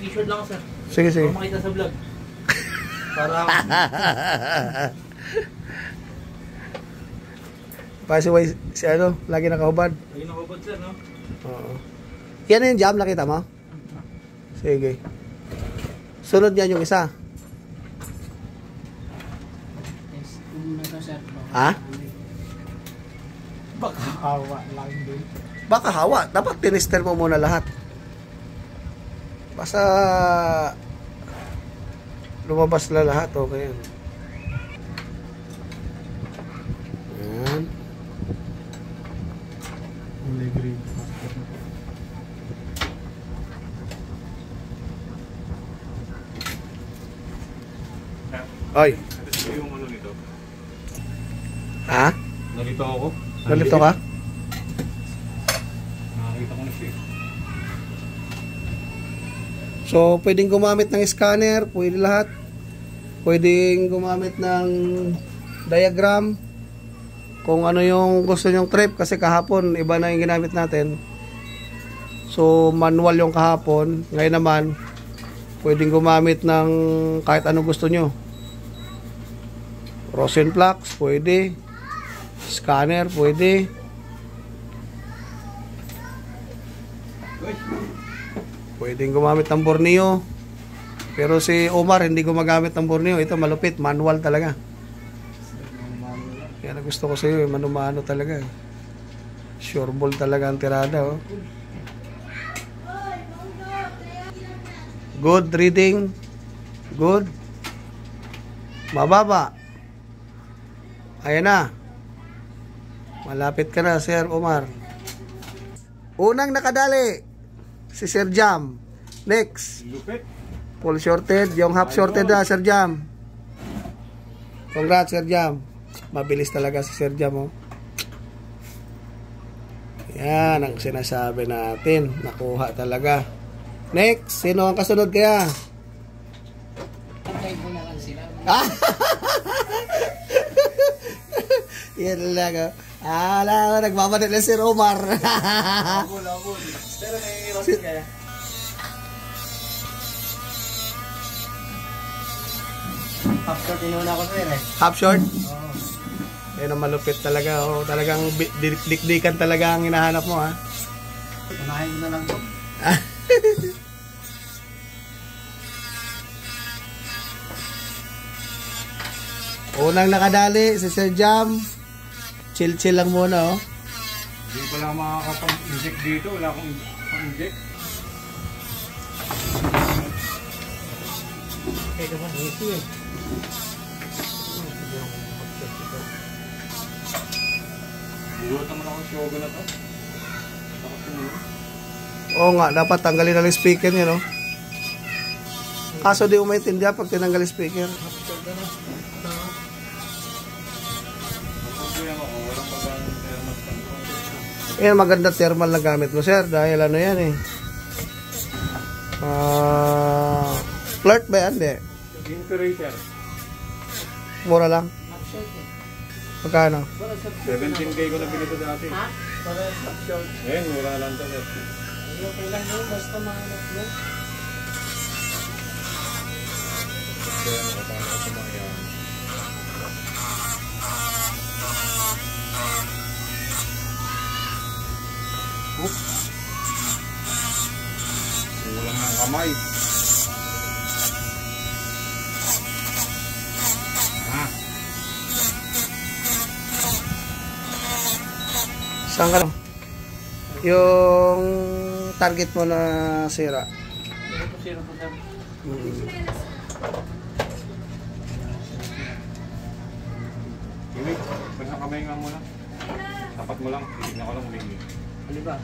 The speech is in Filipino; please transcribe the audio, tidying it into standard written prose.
t-shirt lang ako, sir. Sige, sige. Para makita sa vlog. Para... Si ano, lagi nakahubad. Lagi nakahubad, sir, no? Oo. Yan yung jam, nakita mo? Sige. Sunod yan yung isa. Ha? Baka hawa lang din. Baka hawa. Dapat tinister mo muna lahat. Basta lumabas na lahat. Okay yan. Yan. Oy. Yung ano nito? Ha? Nalito ako. Nalito ka? Nakakita ko na siya. So, pwedeng gumamit ng scanner, pwede lahat. Pwedeng gumamit ng diagram. Kung ano yung gusto nyong trip, kasi kahapon, iba na yung ginamit natin. So, manual yung kahapon. Ngayon naman, pwedeng gumamit ng kahit anong gusto nyo. Rosenflex, pwede. Scanner, pwede. Pwedeng gumamit ng borneo. Pero si Omar hindi gumagamit ng borneo. Ito malupit, manual talaga. Yan ang gusto ko sa iyo, mano-mano talaga. Sure ball talaga ang tirada, oh. Good reading. Good. Mababa. Ayan na. Malapit ka na, Sir Omar. Unang nakadali, si Sir Jam. Next. Lupit. Full shorted. Yung half shorted na, Sir Jam. Congrats, Sir Jam. Mabilis talaga si Sir Jam, oh. Yan ang sinasabi natin. Nakuha talaga. Next. Sino ang kasunod kaya? Antay ko na lang sila. Yan lang, oh. Ala, nagmamadali na si Omar. Labol. Pero may rosin kaya. Half short inuna ko, sir, eh. Half short? Oo. Yan ang malupit talaga, oh. Talagang dikdikan talaga ang hinahanap mo, ha. Unahin mo na lang po. Unang nakadali si Sir Jam. Chill lang muna, oh. Hindi ko lang makakapag-inject dito. Wala akong inject. Okay naman, easy eh. Burutan mo na akong shogo na to. Oo nga, dapat tanggalin na yung speaker niya, no? Kaso di mo maintindihan pag tinanggal yung speaker. Yan, maganda thermal na gamit mo, sir. Dahil ano yan, eh. Flirt ba yan? Hindi. Imperator. Mura lang. Magkano? 17K ko na binito dati. Ha? Para sa short. Ngayon, mura lang to, sir. Okay lang yun, basta mahanap mo. Kaya nakapano ko sa mga yan. Kulang ng kamay. Saan ka lang? Yung target mo na sira. Sino po, sir? Iwi, pag nakamay nga muna. Tapat mo lang, titignan ko lang ulit. Ano ba?